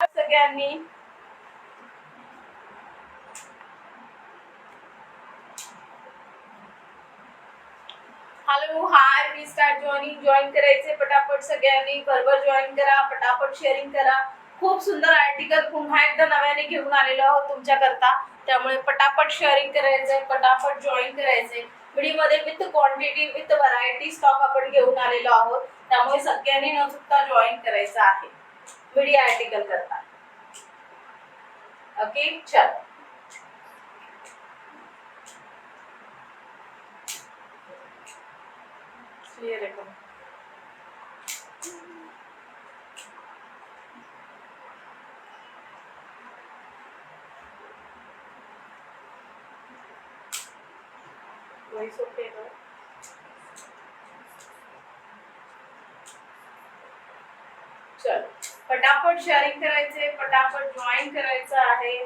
सगळ्यांनी hello hi we start join करायचे पटापट सगळ्यांनी बरोबर जॉईन करा पटापट शेअरिंग करा खूप सुंदर आर्टिकल पुन्हा एकदा नव्याने घेऊन आलेलो आहोत तुमच्या करता त्यामुळे पटापट शेअरिंग करायचंय पटापट जॉईन करायचंय व्हिडिओ मध्ये with quantity with variety stock आपण घेऊन आलेलो आहोत त्यामुळे सगळ्यांनी न चुकता जॉईन करायचं आहे व्हिडिओ आर्टिकल करता ओके चल क्लियर है वॉइस ओके है चल पटापट शेअरिंग करायचे पटापट जॉईन करायचं आहे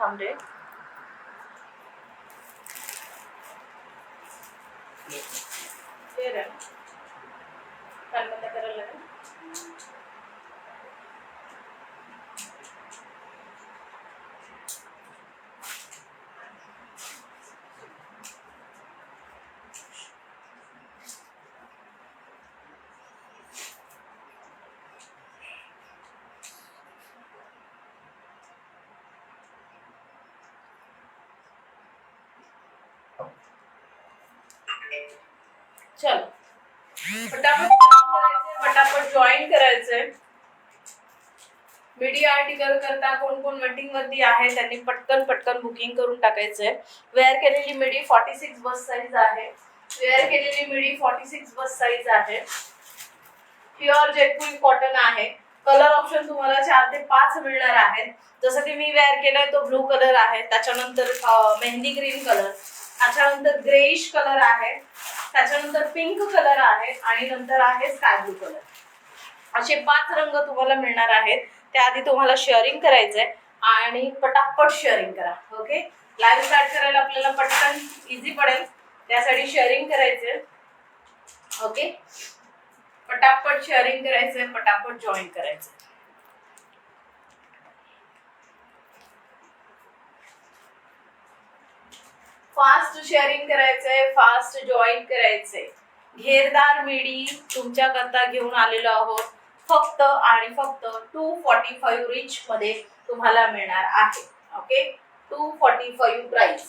थांब रे क्लियर है कान बंद करायला लागेल चल पटापट जॉईन करायचंय मीडिया आर्टिकल करता कोण कोण वेटिंग वरती आहे त्यांनी पटकन बुकिंग करून टाकायचंय वेअर केलेली मिडी 46 बस साइज आहे वेअर केलेली मिडी 46 बस साइज आहे प्युअर जयपुरी कॉटन आहे कलर ऑप्शन तुम्हाला 4 ते 5 मिळणार आहेत जसं की मी वेअर केलाय तो ब्लू कलर आहे त्याच्यानंतर मेहंदी ग्रीन कलर त्याच्यानंतर ग्रेइश कलर आहे त्याच्यानंतर पिंक कलर आहे आणि नंतर आहे स्काय ब्लू कलर असे 5 रंग तुम्हाला मिळणार आहेत त्याआधी तुम्हाला शेअरिंग करायचंय आणि पटापट शेअरिंग करा ओके लाईव्ह स्टार्ट करायला आपल्याला पटकन इझी पडेल त्यासाठी शेअरिंग करायचंय ओके पटापट शेअरिंग करायचंय पटापट जॉईन करायचंय फास्ट शेअरिंग करायचंय फास्ट जॉईन करायचंय घेरदार मिडी तुमच्या करता घेऊन आलेलो आहोत फक्त आणि फक्त 245 रिच मध्ये तुम्हाला मिळणार आहे okay 245 price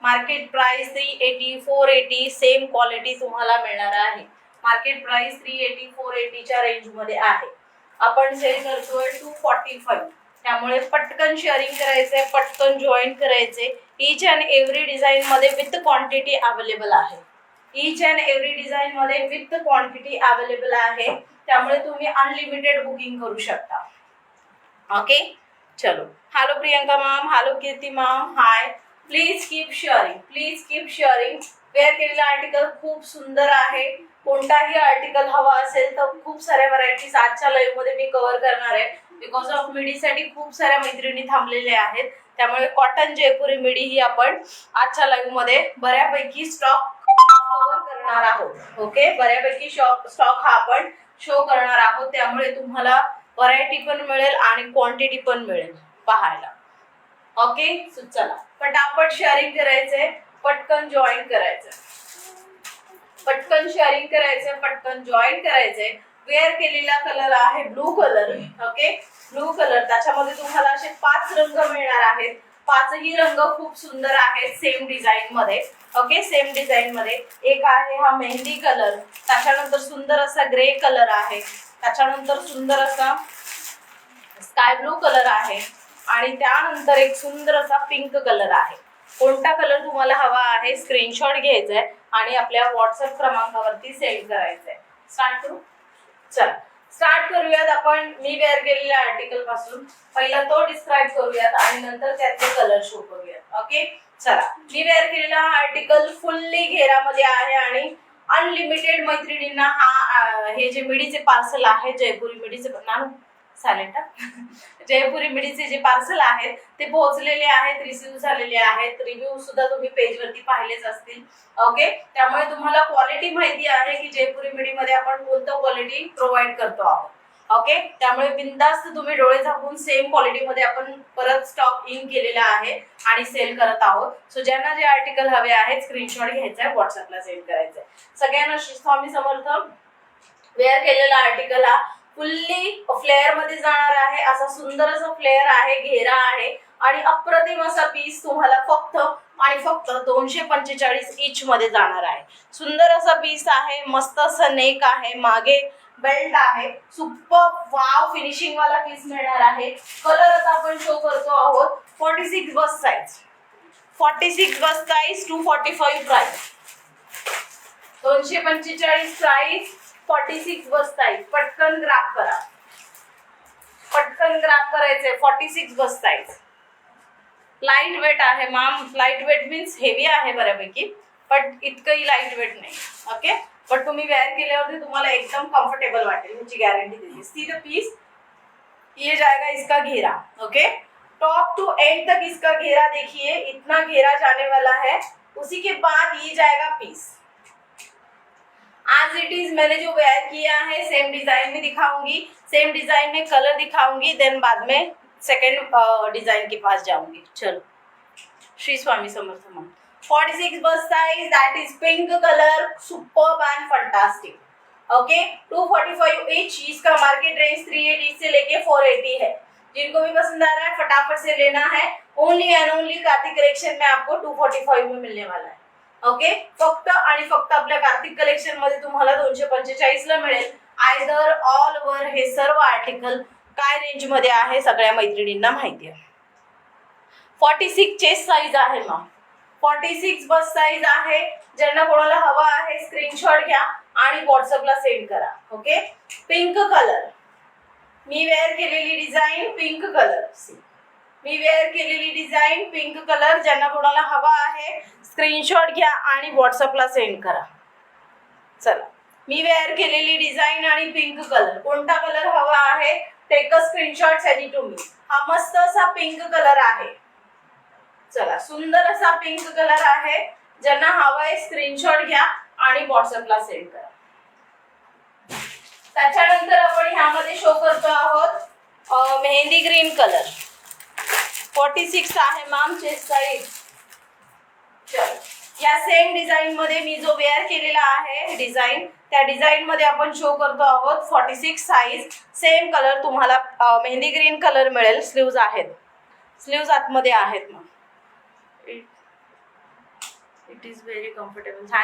market price 380 480 same quality तुम्हाला मिळणार आहे मार्केट प्राइस 380 480 च्या रेंज मध्ये आहे आपण सेल करतोय 245 त्यामुळे पटकन शेअरिंग करायचंय पटकन जॉईन करायचे ईच अँड एव्हरी डिझाइन मध्ये विथ क्वांटिटी अवेलेबल आहे ईच अँड एव्हरी डिझाइन मध्ये विथ क्वांटिटी अवेलेबल आहे त्यामुळे तुम्ही अनलिमिटेड बुकिंग करू शकता ओके चलो hello Priyanka ma'am hello Kirti ma'am hi please keep sharing wear केलेला आर्टिकल खूप सुंदर आहे कोणताही आर्टिकल हवा असेल तर खूप साऱ्या व्हरायटीज आजच्या लाईव्ह मध्ये मी कव्हर करणार आहे बिकॉज ऑफ मिडीसाठी खूप साऱ्या मैत्रिणी थांबलेल्या आहेत त्यामुळे कॉटन जयपुरी मिडी ही आपण आजच्या लाईव्ह मध्ये बऱ्यापैकी स्टॉक कव्हर करणार आहोत ओके बऱ्यापैकी स्टॉक हा आपण शो करणार आहोत त्यामुळे तुम्हाला व्हरायटी पण मिळेल आणि क्वांटिटी पण मिळेल पाहायला ओके चला पटापट शेअरिंग करायचंय पटकन जॉईन करायचंय पटकन शेअरिंग करायचंय पटकन जॉईन करायचंय वेअर केलेला कलर आहे blue colour okay blue colour त्याच्यामध्ये तुम्हाला असे 5 रंग मिळणार आहेत 5ही रंग खूप सुंदर आहेत सेम डिझाइन मध्ये ओके सेम डिझाइन मध्ये एक आहे हा मेहंदी कलर त्याच्यानंतर सुंदर असा ग्रे कलर आहे त्याच्यानंतर सुंदर असा स्काय ब्लू कलर आहे आणि त्यानंतर एक सुंदर असा पिंक कलर आहे कोणता कलर तुम्हाला हवा आहे स्क्रीनशॉट घ्यायचा आहे आणि आपल्या व्हॉट्सअप क्रमांकावरती सेंड करायचा आहे स्टार्ट करू चला स्टार्ट करूयात आपण मी वेअर केलेल्या आर्टिकल पासून पहिला तो डिस्क्राइब करूयात आणि नंतर त्याचे कलर शो करूयात ओके चला मी वेअर केलेला आर्टिकल फुल्ली घेरामध्ये आहे आणि अनलिमिटेड मैत्रिणींना हा हे जे मिडीचे पार्सल आहे, जयपुरी मिडीचे नानू सायलेंट जयपुरी मिडीचे जे पार्सल आहेत ते पोहोचलेले आहेत, रिसीव्ह झालेले आहेत. रिव्ह्यू सुद्धा तुम्ही पेजवरती पाहिलेच असतील. ओके, त्यामुळे तुम्हाला क्वालिटी माहिती आहे की जयपुरी मिडीमध्ये आपण कोणतं क्वालिटी प्रोव्हाइड करतो आहोत. ओके, त्यामुळे बिनधास्त तुम्ही डोळे झाकून सेम क्वालिटीमध्ये आपण परत स्टॉक इन केलेला आहे आणि सेल करत आहोत. सो ज्यांना जे आर्टिकल हवे आहेत स्क्रीनशॉट घ्यायचा आहे, व्हॉट्सअपला सेंड करायचं आहे. सगळ्यांना श्री स्वामी समर्थ. वेअर केलेला आर्टिकल हा फुल्ली फ्लेअर मध्ये जाणार आहे. असा सुंदर असा फ्लेअर आहे, घेरा आहे आणि अप्रतिम असा पीस तुम्हाला फक्त आणि फक्त 245 इंच मध्ये जाणार आहे. सुंदर असा पीस आहे, मस्त असं नेक आहे, मागे बेल्ट आहे, सुपर वाव फिनिशिंग वाला पीस मिळणार आहे. कलर आता आपण शो करतो आहोत. 46 bust size, 46 bust size, 245 price, 245 price, 46 bust size. पटकन ग्राफ करा, पटकन ग्राफ करायचंय. 46 बस साइज. लाईट वेट आहे ma'am. Light weight means heavy आहे बऱ्यापैकी, बट इतकंही लाईट वेट नाही. ओके, बट तुम्ही वेअर केल्यावरती तुम्हाला एकदम कंफर्टेबल वाटेल, ह्याची गॅरंटी देते. सी द पीस, ये जाएगा इसका घेरा. ओके, टॉप टू एंड तक इसका घेरा देखिए, इतना घेरा जाने वाला है. उसी के बाद ये जाएगा पीस. आज इट इज मैंने जो वेयर किया है सेम डिजाइन में दिखाऊंगी, सेम डिजाइन में कलर दिखाऊंगी, देन बाद में सेकेंड डिजाइन के पास जाऊंगी. चलो, Shri Swami Samarth ma'am. 46 bust size, that is pink colour, superb and fantastic. Okay, 245 inch. इसका मार्केट रेंज 380 से लेके 480 है. जिनको भी पसंद आ रहा है फटाफट से लेना है. Only end only Kartik collection में आपको 245 में मिलने वाला है. ओके, फक्त आणि फक्त आपल्या कार्तिक कलेक्शन मध्ये तुम्हाला 245 ला मिळेल. आयदर ऑल ओव्हर हे सर्व आर्टिकल काय रेंज मध्ये आहे सगळ्या मैत्रिणींना माहिती आहे. 46 चेस्ट साइज आहे मॅम. 46 बस साइज आहे. ज्यांना कोणाला हवा आहे स्क्रीनशॉट घ्या आणि व्हॉट्सअपला सेंड करा. ओके, पिंक कलर, मी वेअर केलेली डिझाइन पिंक कलर. मी वेअर केलेली डिझाइन पिंक कलर. ज्यांना कोणाला हवा आहे स्क्रीनशॉट घ्या आणि व्हॉट्सअपला सेंड करा. चला, मी वेअर केलेली डिझाइन आणि पिंक कलर. कोणता कलर हवा आहे take a screenshot, send it to me. हा मस्त असा पिंक कलर आहे. चला, सुंदर असा पिंक कलर आहे. ज्यांना हवाय स्क्रीनशॉट घ्या आणि व्हॉट्सअपला सेंड करा. त्याच्यानंतर आपण ह्यामध्ये शो करतो आहोत मेहंदी ग्रीन कलर. 46 आहे मॅम चेस्ट साइज. चलो, या सेम डिझाइन मध्ये मी जो वेअर केलेला आहे डिझाइन, त्या डिझाइन मध्ये आपण शो करतो आहोत 46 साइज. सेम कलर तुम्हाला मेहंदी ग्रीन कलर मिळेल. स्लीव्ज आहेत, स्लीव्ज आतमध्ये आहेत मग. It is very comfortable. Thank you.